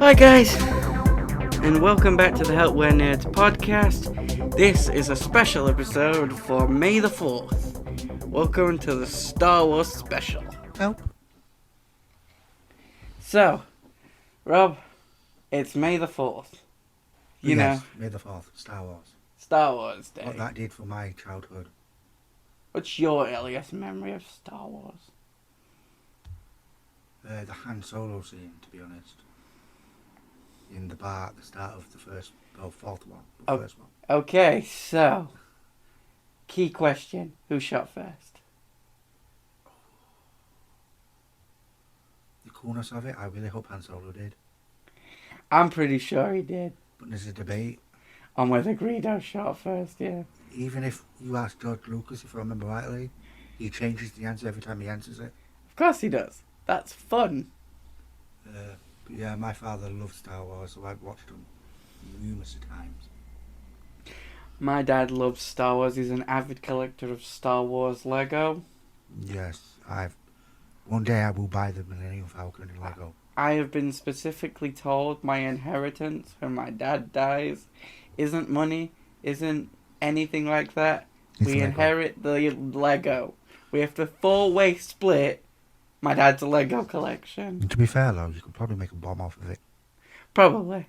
Hi guys, and welcome back to the HWN Nerds podcast. This is a special episode for May the 4th. Welcome to the Star Wars special. Oh. So, Rob, it's May the 4th. You know, May the 4th, Star Wars. Star Wars Day. What that did for my childhood. What's your earliest memory of Star Wars? The Han Solo scene, to be honest. In the bar at the start of the first one. Okay, so, key question, who shot first? The coolness of it, I really hope Han Solo did. I'm pretty sure he did. But there's a debate. On whether Greedo shot first, yeah. Even if you ask George Lucas, if I remember rightly, he changes the answer every time he answers it. Of course he does. That's fun. But yeah, my father loved Star Wars, so I've watched them numerous times. My dad loves Star Wars. He's an avid collector of Star Wars Lego. Yes, one day I will buy the Millennium Falcon in Lego. I have been specifically told my inheritance when my dad dies isn't money, isn't anything like that. It's we Lego. inherit the Lego. We have to four-way split my dad's Lego collection. And to be fair though, you could probably make a bomb off of it. Probably.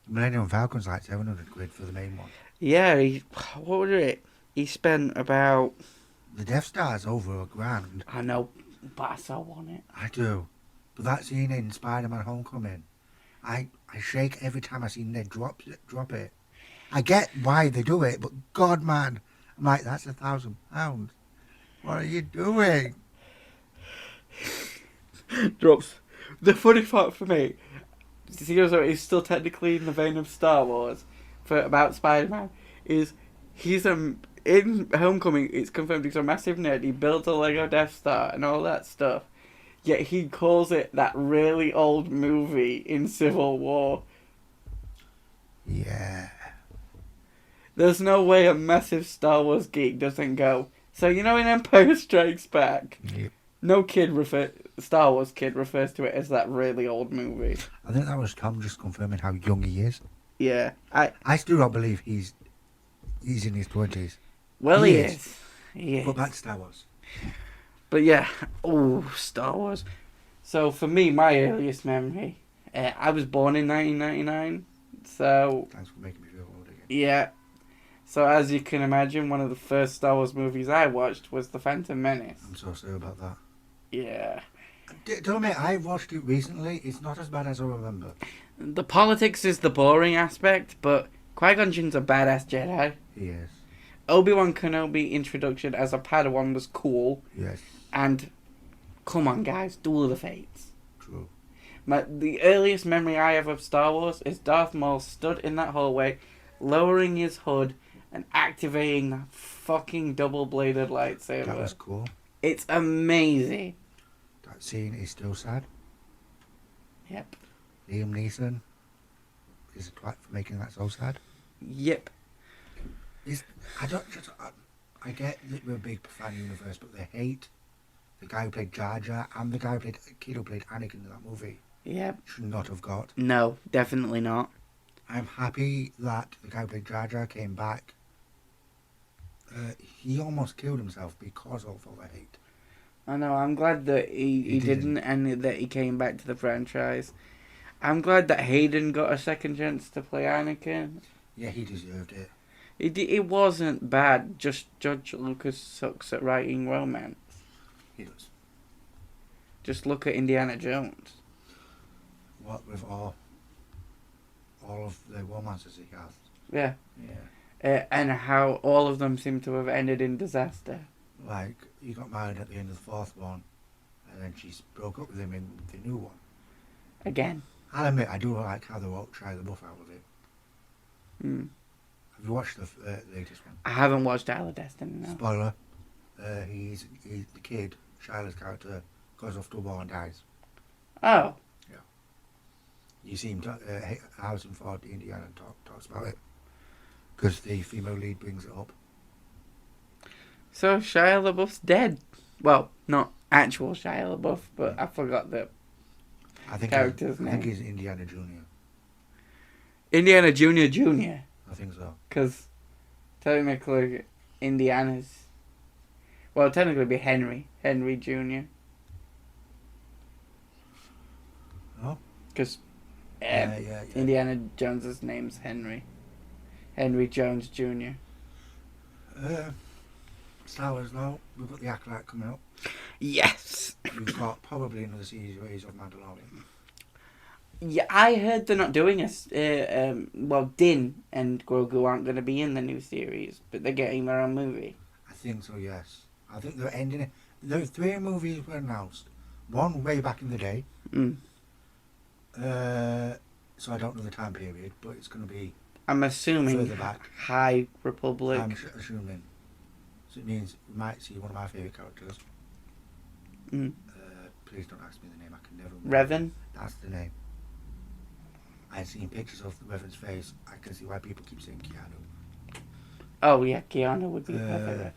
The Millennium Falcon's like 700 quid for the main one. Yeah, what was it? He spent about... The Death Star's over $1,000. I know, but I so want it. I do. But that scene in Spider-Man Homecoming, I shake every time I see Ned drop it. I get why they do it, but God, man, I'm like, that's £1,000. What are you doing? Drops. The funny part for me, seeing as he's still technically in the vein of Star Wars, about Spider-Man, is he's in Homecoming. It's confirmed he's a massive nerd. He builds a Lego Death Star and all that stuff. Yet he calls it that really old movie in Civil War. Yeah. There's no way a massive Star Wars geek doesn't go, so in Empire Strikes Back, Yep. no Star Wars kid refers to it as that really old movie. I think that was Tom just confirming how young he is. Yeah. I still don't believe he's in his 20s. Well, he is. He is. But back to Star Wars. But yeah, Star Wars. So for me, my earliest memory, I was born in 1999, so... Thanks for making me feel old again. Yeah. So as you can imagine, one of the first Star Wars movies I watched was The Phantom Menace. I'm so sorry about that. Yeah. Don't admit, I watched it recently. It's not as bad as I remember. The politics is the boring aspect, but Qui-Gon Jinn's a badass Jedi. He is. Obi-Wan Kenobi introduction as a Padawan was cool. Yes. And, come on guys, Duel of the Fates. True. The earliest memory I have of Star Wars is Darth Maul stood in that hallway, lowering his hood and activating that fucking double-bladed lightsaber. That was cool. It's amazing. That scene is still sad. Yep. Liam Neeson is a twat for making that so sad. Yep. I get that we're a big fan universe, but they hate the guy who played Jar Jar and the guy who played kid who played Anakin in that movie. Yep. Should not have got. No, definitely not. I'm happy that the guy who played Jar Jar came back. He almost killed himself because of all the hate. I know, I'm glad that he didn't and that he came back to the franchise. I'm glad that Hayden got a second chance to play Anakin. Yeah, he deserved it. It wasn't bad, just George Lucas sucks at writing romance. He does. Just look at Indiana Jones. What with all of the romances he has. Yeah. Yeah. And how all of them seem to have ended in disaster. Like, he got married at the end of the fourth one, and then she broke up with him in the new one. Again. I'll admit, I do like how they won't try the buff out of it. Hmm. Have you watched the latest one? I haven't watched Isle of Destiny, no. Spoiler. He's the kid, Shiloh's character, goes off to a war and dies. Oh. Yeah. You see him, Harrison Ford, the Indiana, talks about it. Because the female lead brings it up. So Shia LaBeouf's dead. Well, not actual Shia LaBeouf, but I forgot the I think character's I name. think he's Indiana Jr. Indiana Junior Junior. I think so. Because technically, Indiana's. Well, technically, it'd be Henry. Henry Junior. Oh. Because Yeah. Indiana Jones's name's Henry. Henry Jones Jr. Star Wars now. We've got the Acolyte coming up. Yes! We've got probably another series of Mandalorian. Yeah, I heard they're not doing Din and Grogu aren't going to be in the new series, but they're getting their own movie. I think so, yes. I think they're ending it. There 3 movies were announced. One way back in the day. So I don't know the time period, but it's going to be I'm assuming further back. High Republic. I'm assuming. So it means we might see one of my favourite characters. Please don't ask me the name, I can never remember. Revan? That's the name. I've seen pictures of Revan's face. I can see why people keep saying Keanu. Oh yeah, Keanu would be perfect.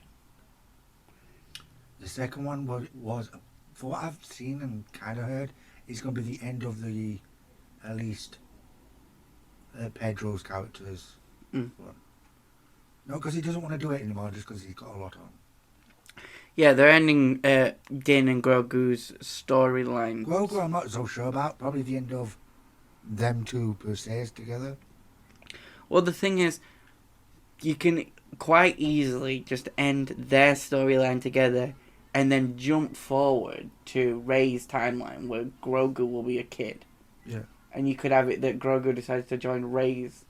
The second one was, for what I've seen and kind of heard, it's going to be the end of the, at least, Pedro's characters. No, because he doesn't want to do it anymore, just because he's got a lot on. Yeah, they're ending Din and Grogu's storyline. Grogu, I'm not so sure about. Probably the end of them two per se together. Well, the thing is, you can quite easily just end their storyline together and then jump forward to Rey's timeline where Grogu will be a kid. Yeah. And you could have it that Grogu decides to join Rey's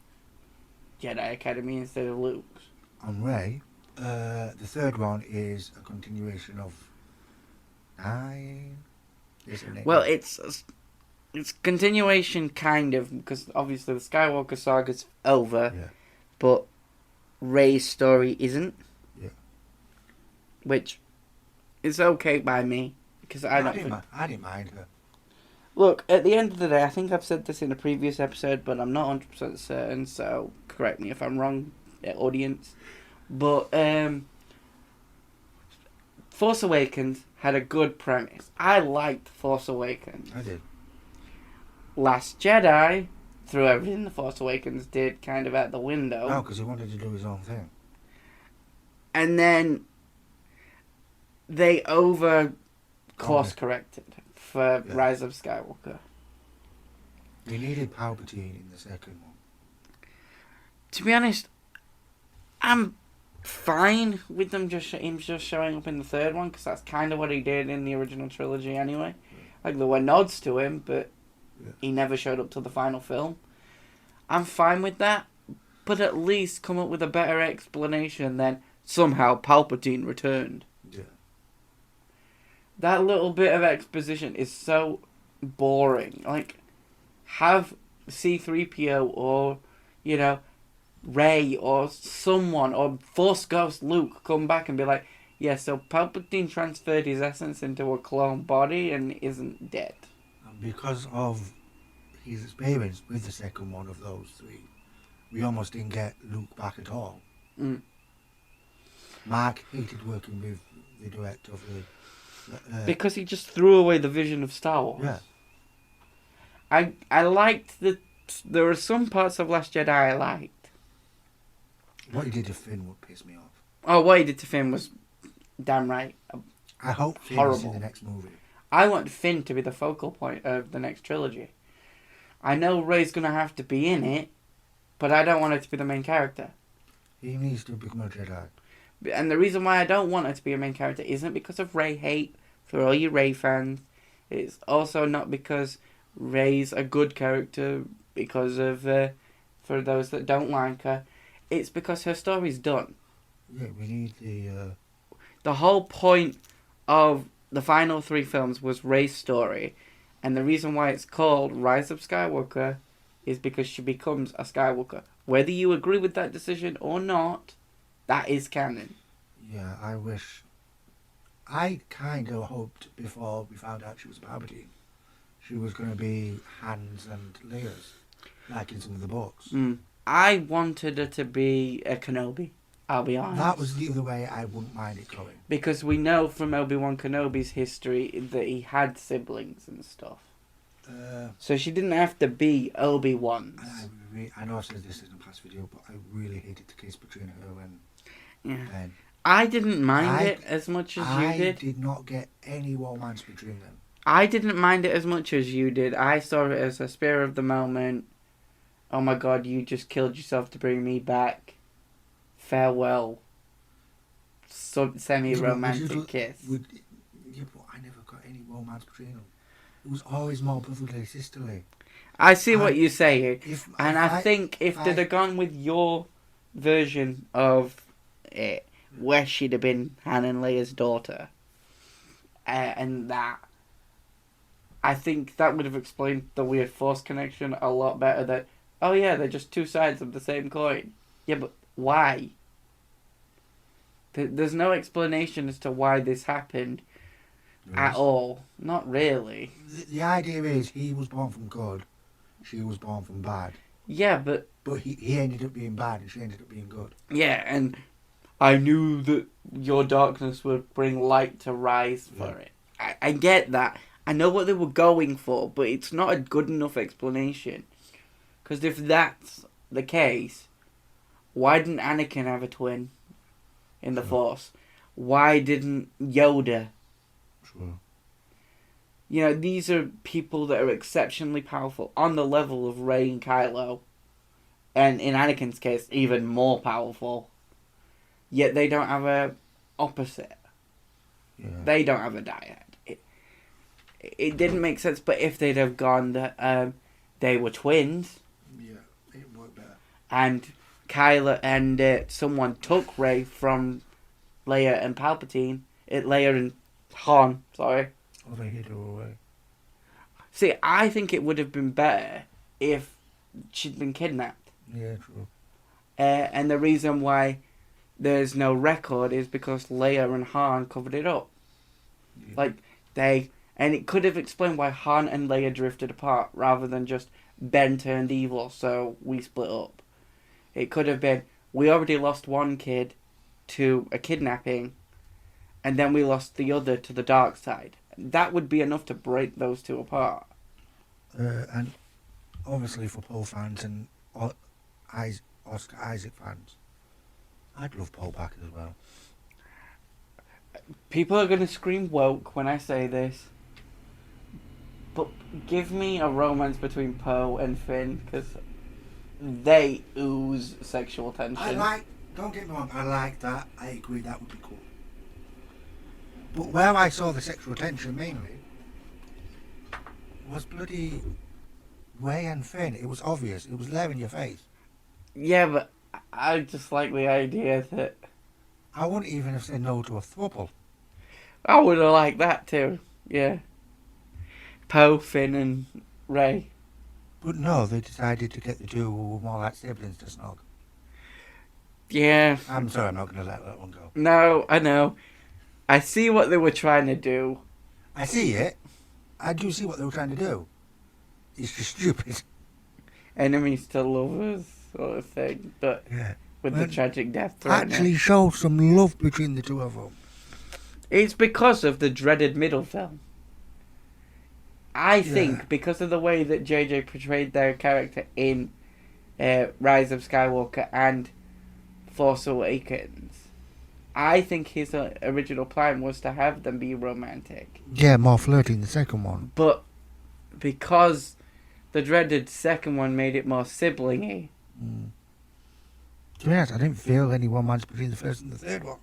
Jedi Academy instead of Luke's. On Rey, the third one is a continuation of 9. Isn't it? Well, it's continuation kind of, because obviously the Skywalker saga's over, but Rey's story isn't. Yeah. Which is okay by me, because I didn't mind her. Look, at the end of the day, I think I've said this in a previous episode, but I'm not 100% certain, so correct me if I'm wrong, audience. But Force Awakens had a good premise. I liked Force Awakens. I did. Last Jedi threw everything the Force Awakens did kind of out the window. No, because he wanted to do his own thing. And then they course corrected for Rise of Skywalker. We needed Palpatine in the second one. To be honest, I'm fine with them him just showing up in the third one, because that's kind of what he did in the original trilogy anyway. Like, there were nods to him, but he never showed up till the final film. I'm fine with that, but at least come up with a better explanation than somehow Palpatine returned. Yeah. That little bit of exposition is so boring. Like, have C-3PO or, Rey or someone, or Force Ghost Luke come back and be like, yeah, so Palpatine transferred his essence into a clone body and isn't dead. And because of his experience with the second one of those 3, we almost didn't get Luke back at all. Mark hated working with the director of the... because he just threw away the vision of Star Wars. Yeah. I liked there were some parts of Last Jedi I liked. What he did to Finn would piss me off. Oh, what he did to Finn was damn right. I hope Finn horrible. is in the next movie. I want Finn to be the focal point of the next trilogy. I know Rey's going to have to be in it, but I don't want her to be the main character. He needs to become a Jedi. And the reason why I don't want her to be a main character isn't because of Rey hate for all you Rey fans. It's also not because Rey's a good character because of for those that don't like her. It's because her story's done. Yeah, we need the whole point of the final 3 films was Rey's story, and the reason why it's called Rise of Skywalker is because she becomes a Skywalker. Whether you agree with that decision or not, that is canon. Yeah, I kind of hoped before we found out she was Palpatine, she was going to be Han's and Leia's, like in some of the books. I wanted her to be a Kenobi, I'll be honest. That was the other way I wouldn't mind it going. Because we know from Obi-Wan Kenobi's history that he had siblings and stuff. So she didn't have to be Obi-Wan's. I I know I said this in the past video, but I really hated the kiss between her and Yeah. Ben. I didn't mind I- it as much as I you did. did not get any romance between them. I didn't mind it as much as you did. I saw it as a spur of the moment. Oh my god, you just killed yourself to bring me back. Farewell. Semi-romantic kiss. Yeah, but I never got any romance between them. It was always more brotherly, sisterly. I see what you're saying. And if I think if they'd have gone with your version of it, where she'd have been Han and Leia's daughter, and that, I think that would have explained the weird Force connection a lot better. That, oh yeah, they're just two sides of the same coin. Yeah, but why? There's no explanation as to why this happened at all. Not really. The idea is he was born from good, she was born from bad. Yeah, but he ended up being bad and she ended up being good. yeah, and I knew that your darkness would bring light to rise for it. I get that. I know what they were going for, but it's not a good enough explanation. Because if that's the case, why didn't Anakin have a twin in the Force? Why didn't Yoda? Sure. You know, these are people that are exceptionally powerful on the level of Rey and Kylo. And in Anakin's case, even more powerful. Yet they don't have a opposite. Yeah. They don't have a dyad. It didn't make sense, but if they'd have gone that they were twins. Yeah, it worked better. And Kylo and someone took Rey from Leia and Palpatine. Leia and Han, sorry. Oh, they hid her away. See, I think it would have been better if she'd been kidnapped. Yeah, true. And the reason why there's no record is because Leia and Han covered it up. Yeah. And it could have explained why Han and Leia drifted apart rather than just Ben turned evil, so we split up. It could have been, we already lost one kid to a kidnapping, and then we lost the other to the dark side. That would be enough to break those two apart. And obviously for Poe fans and Oscar Isaac fans, I'd love Poe back as well. People are going to scream woke when I say this, but give me a romance between Poe and Finn, because they ooze sexual tension. Don't get me wrong, I like that. I agree that would be cool. But where I saw the sexual tension mainly was bloody Rey and Finn. It was obvious. It was there in your face. Yeah, but I just like the idea that... I wouldn't even have said no to a throuple. I would have liked that too, yeah. Poe, Finn and Rey. But no, they decided to get the two who were more like siblings to snog. Yeah. I'm sorry, I'm not going to let that one go. No, I know. I see what they were trying to do. I see it. I do see what they were trying to do. It's just stupid. Enemies to lovers sort of thing, but Yeah. with the tragic death threat. Actually show some love between the two of them. It's because of the dreaded middle film. I think because of the way that JJ portrayed their character in Rise of Skywalker and Force Awakens, I think his original plan was to have them be romantic. Yeah, more flirty in the second one. But because the dreaded second one made it more siblingy. To be honest, I didn't feel any romance between the first and the third one.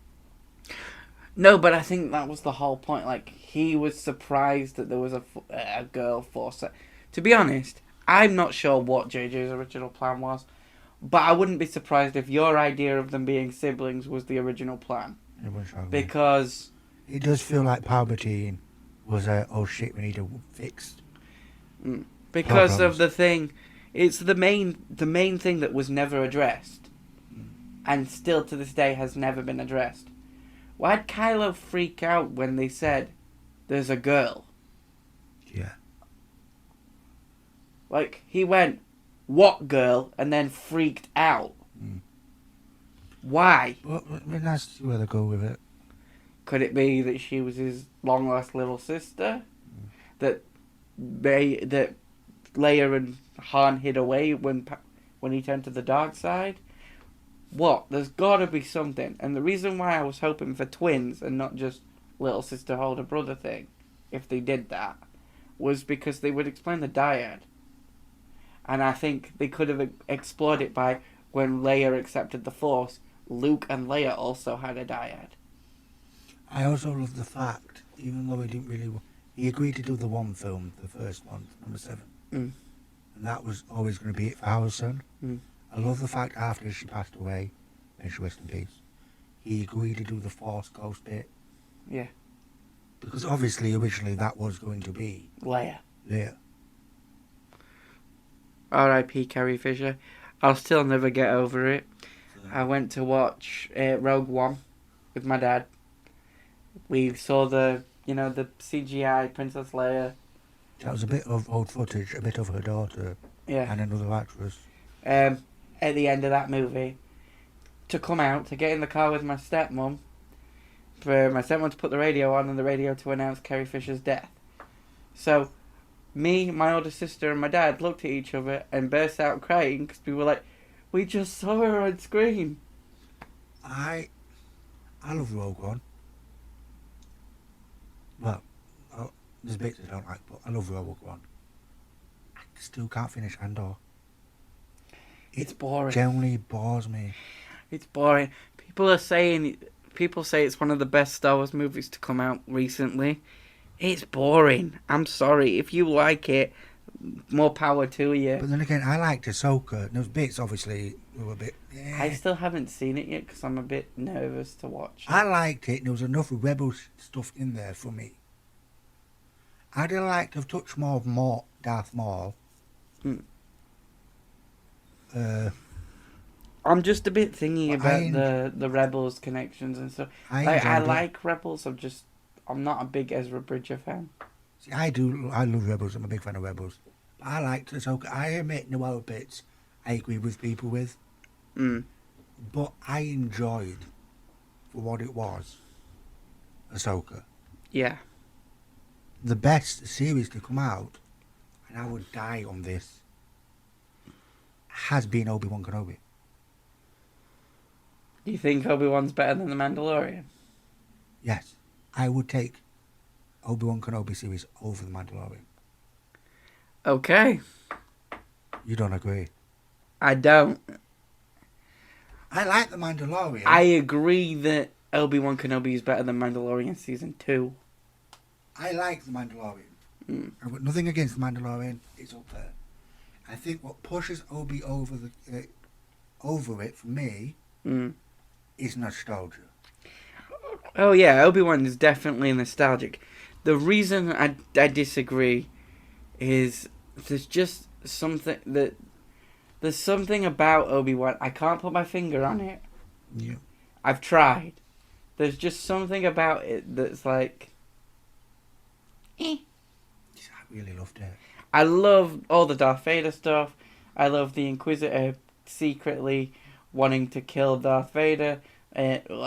No, but I think that was the whole point. Like, he was surprised that there was a girl force. To be honest, I'm not sure what JJ's original plan was, but I wouldn't be surprised if your idea of them being siblings was the original plan. Because it does feel like Palpatine was oh shit, we need to fix. Because of the thing, it's the main thing that was never addressed, and still to this day has never been addressed. Why'd Kylo freak out when they said there's a girl? Yeah. Like, he went, what girl? And then freaked out. Why? Well, let's see where they go with it. Could it be that she was his long-lost little sister? That Leia and Han hid away when when he turned to the dark side. What? There's gotta be something. And the reason why I was hoping for twins and not just little sister hold a brother thing, if they did that, was because they would explain the dyad. And I think they could have explored it by when Leia accepted the Force, Luke and Leia also had a dyad. I also love the fact, even though he didn't really... He agreed to do the one film, the first one, number 7. Mm. And that was always going to be it for our son. Mm. I love the fact after she passed away, and she rest in peace, he agreed to do the Force Ghost bit. Yeah. Because obviously, originally, that was going to be... Leia. Yeah. R.I.P. Carrie Fisher. I'll still never get over it. I went to watch Rogue One with my dad. We saw the CGI Princess Leia. That was a bit of old footage, a bit of her daughter Yeah. and another actress. At the end of that movie, to come out, to get in the car with my stepmom, for my stepmom to put the radio on and the radio to announce Carrie Fisher's death. So, me, my older sister, and my dad looked at each other and burst out crying because we were like, we just saw her on screen. I love Rogue One. Well, there's bits I don't like, but I love Rogue One. I still can't finish Andor. It's boring. Generally bores me. It's boring. People say it's one of the best Star Wars movies to come out recently. It's boring. I'm sorry. If you like it, more power to you. But then again, I liked Ahsoka. Those bits, obviously, were a bit... I still haven't seen it yet because I'm a bit nervous to watch it. I liked it, and there was enough Rebel stuff in there for me. I'd have liked to have touched more of Darth Maul. Mm. I'm just a bit thingy about the Rebels connections and stuff. I like Rebels. I'm not a big Ezra Bridger fan. See, I love Rebels. I'm a big fan of Rebels. But I liked Ahsoka. I admit no other bits I agree with people with. Mm. But I enjoyed, for what it was, Ahsoka. Yeah. The best series to come out, and I would die on this, has been Obi-Wan Kenobi. Do you think Obi-Wan's better than The Mandalorian? Yes. I would take Obi-Wan Kenobi series over The Mandalorian. Okay. You don't agree? I don't. I like The Mandalorian. I agree that Obi-Wan Kenobi is better than Mandalorian Season 2. I like The Mandalorian. Mm. I've got nothing against The Mandalorian. It's up there. I think what pushes Obi over it for me is nostalgia. Oh yeah, Obi-Wan is definitely nostalgic. The reason I disagree is there's just something there's something about Obi-Wan. I can't put my finger on it. Yeah. I've tried. There's just something about it that's like... I really loved it. I love all the Darth Vader stuff. I love the Inquisitor secretly wanting to kill Darth Vader,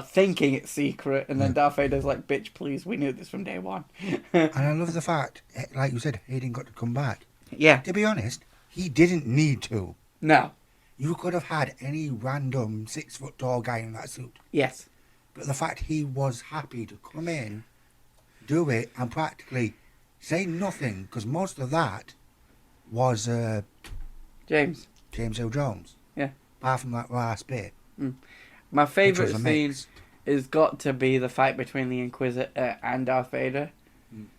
thinking it's secret, and then Darth Vader's like, bitch, please, we knew this from day one. And I love the fact, like you said, Hayden got to come back. Yeah. To be honest, he didn't need to. No. You could have had any random 6-foot tall guy in that suit. Yes. But the fact he was happy to come in, do it, and practically say nothing, because most of that was James Earl Jones. Yeah. Apart from that last bit. Mm. My favourite scene has got to be the fight between the Inquisitor and Darth Vader,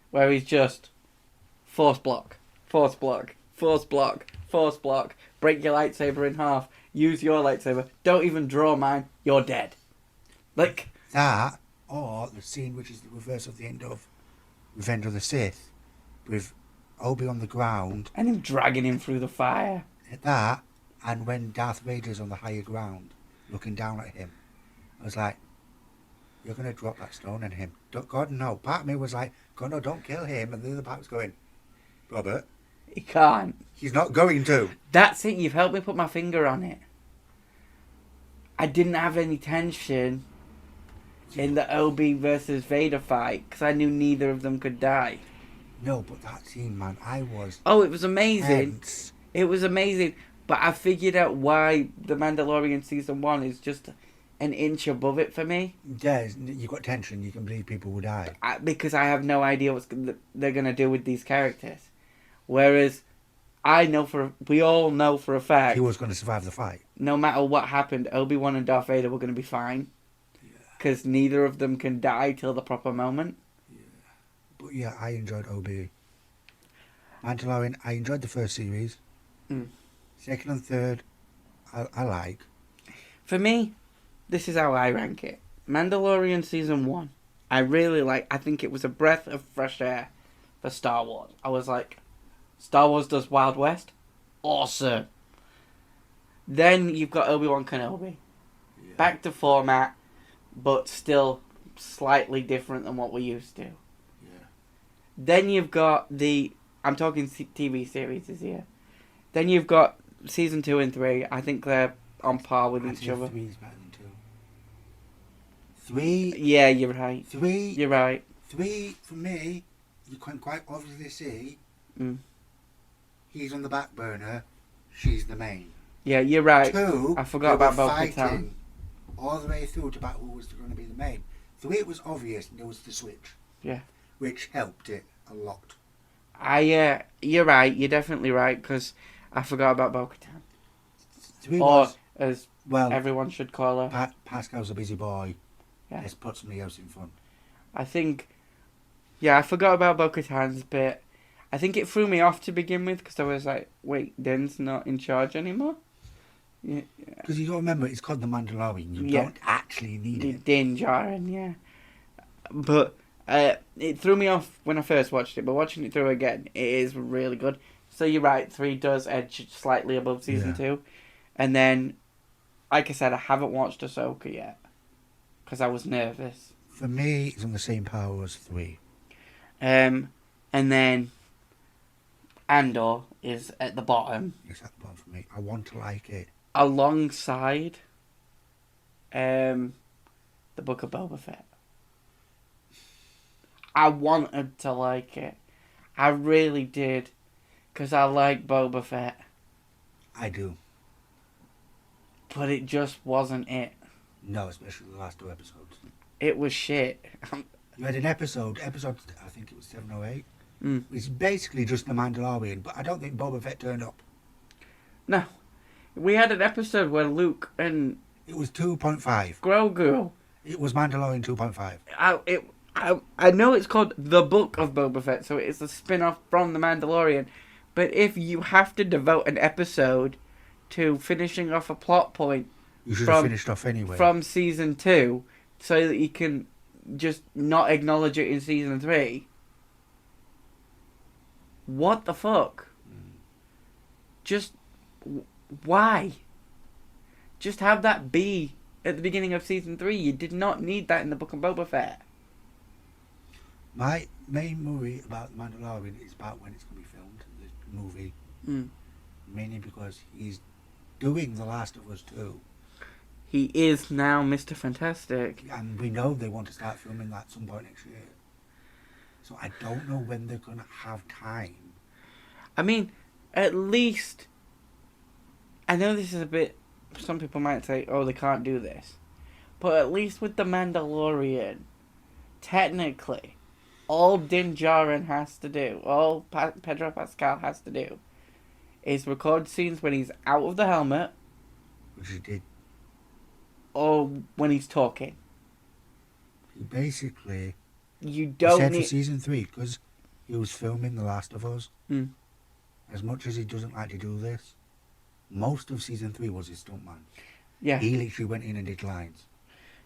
where he's just force block, force block, force block, force block, break your lightsaber in half, use your lightsaber, don't even draw mine, you're dead. Like that, or the scene which is the reverse of the end of Revenge of the Sith, with Obi on the ground. And him dragging him through the fire. That, and when Darth Vader's on the higher ground, looking down at him, I was like, you're going to drop that stone on him. God, no. Part of me was like, God, no, don't kill him. And the other part was going, Robert. He can't. He's not going to. That's it. You've helped me put my finger on it. I didn't have any tension in the Obi versus Vader fight because I knew neither of them could die. No, but that scene, man, I was... Oh, it was amazing. Tense. It was amazing. But I figured out why The Mandalorian Season 1 is just an inch above it for me. Yeah, you've got tension. You can believe people will die. Because I have no idea they're going to do with these characters. Whereas we all know for a fact, He was going to survive the fight. no matter what happened, Obi-Wan and Darth Vader were going to be fine. Because neither of them can die till the proper moment. But yeah, I enjoyed OB. Mandalorian, I enjoyed the first series. Mm. Second and third, I like. For me, this is how I rank it. Mandalorian Season 1. I really like. I think it was a breath of fresh air for Star Wars. I was like, Star Wars does Wild West? Awesome. Then you've got Obi-Wan Kenobi. Yeah. Back to format, but still slightly different than what we're used to. Yeah. Then you've got I'm talking TV series here. Then you've got Season 2 and 3. I think they're on par with each other. 3 is better than 2. 3. Yeah, you're right. 3. You're right. 3 for me, you can quite obviously see. He's on the back burner. She's the main. Yeah, you're right. 2. I forgot about Bo-Katan. Fighting all the way through to about who was going to be the main. 3, it was obvious there was the switch. Yeah. Which helped it a lot. You're right. You're definitely right because I forgot about Bo-Katan. 3 Or was, as well, everyone should call her. Pascal's a busy boy. Yeah. Let's put somebody else in front. I think. Yeah, I forgot about Bo-Katan's bit. I think it threw me off to begin with because I was like, wait, Din's not in charge anymore? Because you got to remember, it's called The Mandalorian. You don't actually need it. Din Djarin, yeah. But it threw me off when I first watched it, but watching it through again, it is really good. So you're right, 3 does edge slightly above Season 2. And then, like I said, I haven't watched Ahsoka yet because I was nervous. For me, it's on the same power as 3. And then Andor is at the bottom. It's at the bottom for me. I want to like it. Alongside the Book of Boba Fett. I wanted to like it. I really did. Because I like Boba Fett. I do. But it just wasn't it. No, especially the last 2 episodes. It was shit. You had an episode, I think it was 7 or 8. It's basically just The Mandalorian, but I don't think Boba Fett turned up. No. We had an episode where Luke and It was 2.5. Grogu. It was Mandalorian 2.5. I know it's called The Book of Boba Fett, so it's a spin-off from The Mandalorian. But if you have to devote an episode to finishing off a plot point... You should have finished off anyway. From Season 2, so that you can just not acknowledge it in Season 3. What the fuck? Just... Why? Just have that be at the beginning of Season 3. You did not need that in the Book of Boba Fett. My main worry about Mandalorian is about when it's going to be filmed, the movie. Mainly because he's doing The Last of Us 2. He is now Mr. Fantastic. And we know they want to start filming that at some point next year. So I don't know when they're going to have time. I mean, at least... I know this is a bit... Some people might say, oh, they can't do this. But at least with The Mandalorian, technically, all Din Djarin has to do, all Pedro Pascal has to do, is record scenes when he's out of the helmet. Which he did. Or when he's talking. He basically... You don't said need... for Season 3, because he was filming The Last of Us. As much as he doesn't like to do this, most of Season 3 was his stuntman. Yeah. He literally went in and did lines.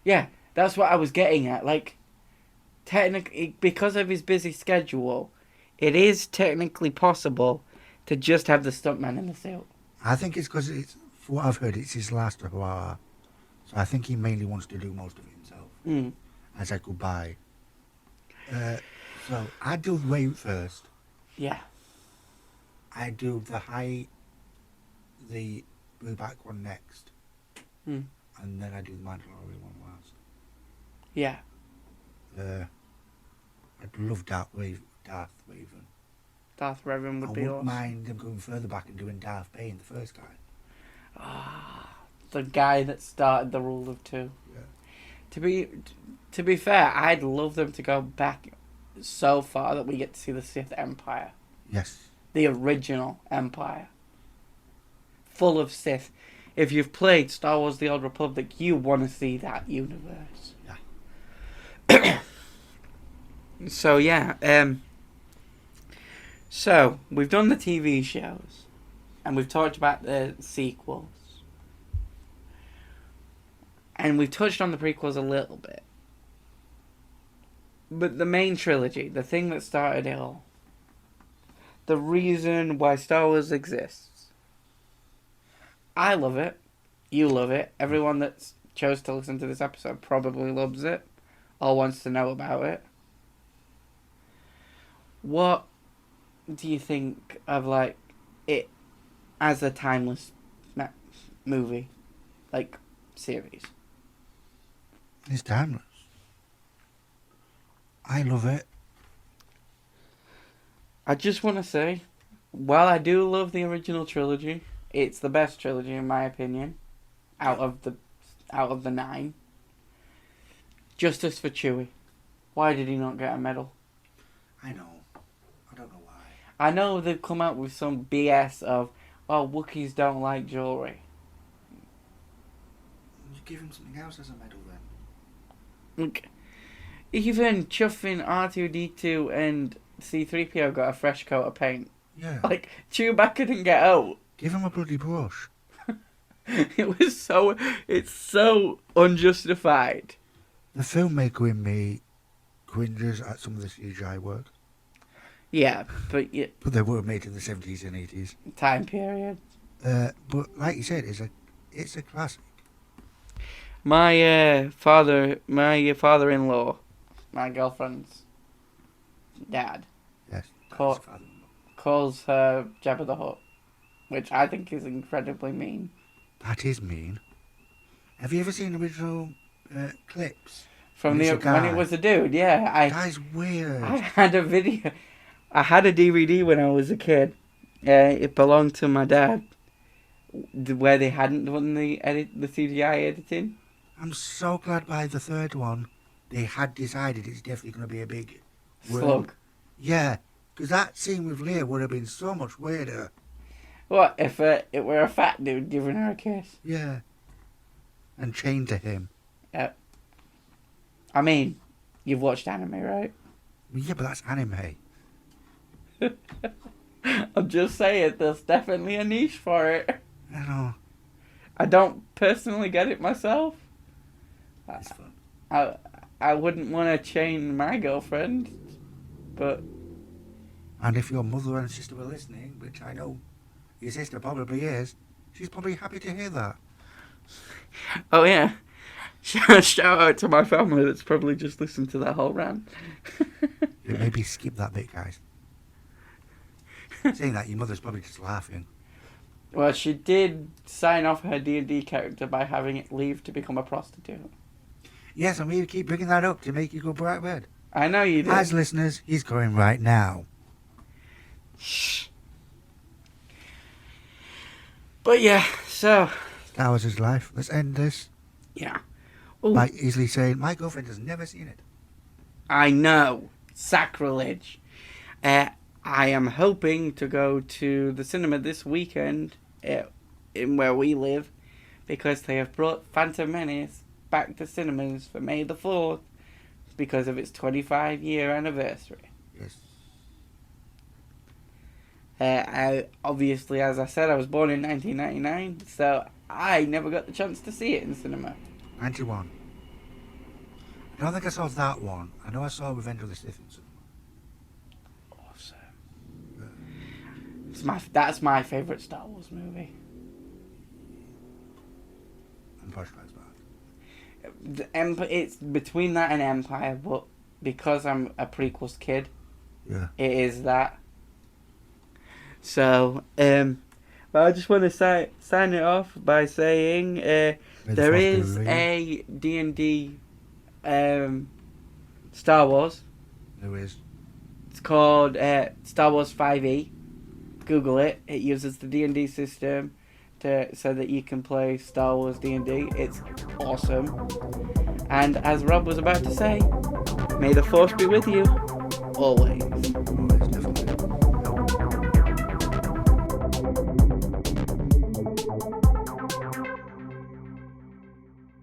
Yeah, that's what I was getting at. Like, technically, because of his busy schedule, it is technically possible to just have the stuntman in the suit. I think it's because, for what I've heard, it's his last hour. So I think he mainly wants to do most of it himself. As a goodbye. So I do the way first. Yeah. I do the blue back one next. And then I do the Mandalorian one last. Yeah. I'd love Darth Raven. Darth Revan would be I awesome. wouldn't mind them going further back and doing Darth Bane, the first guy. The guy that started the rule of two. Yeah. To be fair, I'd love them to go back so far that we get to see the Sith Empire, Yes. the original Empire, full of Sith. If you've played Star Wars: The Old Republic, you want to see that universe. Yeah. So yeah, so we've done the TV shows, and we've talked about the sequels, and we've touched on the prequels a little bit. But the main trilogy, the thing that started it all, the reason why Star Wars exists. I love it. You love it. Everyone that chose to listen to this episode probably loves it, or wants to know about it. What do you think of, like, it as a timeless movie, like, series? It's timeless. I love it. I just want to say, while I do love the original trilogy, it's the best trilogy in my opinion, out of the 9. Justice for Chewie. Why did he not get a medal? I know. I don't know why. I know they've come out with some BS of, oh, Wookiees don't like jewellery. You give him something else as a medal then. Look, even chuffing R2-D2 and C-3PO got a fresh coat of paint. Yeah. Like, Chewbacca didn't get out. Give him a bloody brush. It's so unjustified. The filmmaker in me cringes at some of the CGI work. Yeah, but But they were made in the 70s and 80s. time period. But like you said, it's a classic. My father-in-law, my girlfriend's dad, Yes. calls her Jabba the Hutt, which I think is incredibly mean. That is mean. Have you ever seen original clips? From when it was a dude, yeah. That is weird. I had a video. I had a DVD when I was a kid. It belonged to my dad, where they hadn't done the CGI editing. I'm so glad by the third one they had decided it's definitely going to be a big Slug. Yeah, because that scene with Leia would have been so much weirder. What if it were a fat dude giving her a kiss? Yeah. And chained to him. I mean, you've watched anime, right? Yeah, but that's anime. I'm just saying, there's definitely a niche for it. I know. I don't personally get it myself. It's fun. I wouldn't want to chain my girlfriend, but... And if your mother and sister were listening, which I know your sister probably is, she's probably happy to hear that. Oh yeah. Shout out to my family that's probably just listened to that whole rant. Maybe skip that bit, guys. Saying that, your mother's probably just laughing. Well, she did sign off her D&D character by having it leave to become a prostitute. Yes, and we keep bringing that up to make you go bright red. I know you did. As listeners, he's going right now. Shh. But yeah, so... Star Wars is life. Let's end this. Yeah. Ooh. By easily saying, my girlfriend has never seen it. I know. Sacrilege. I am hoping to go to the cinema this weekend in where we live, because they have brought Phantom Menace back to cinemas for May the 4th because of its 25-year anniversary. Yes. Obviously, as I said, I was born in 1999, so I never got the chance to see it in cinema. 91. I don't think I saw that one. I know I saw Revenge of the Sith in cinema. Awesome. That's my favourite Star Wars movie. Empire Strikes Back. It's between that and Empire, but because I'm a prequels kid, Yeah. it is that. So, but I just want to sign it off by saying there is a D&D Star Wars. There is. It's called Star Wars 5e. Google it. It uses the D&D system so that you can play Star Wars D&D. It's awesome. And as Rob was about to say, may the Force be with you always.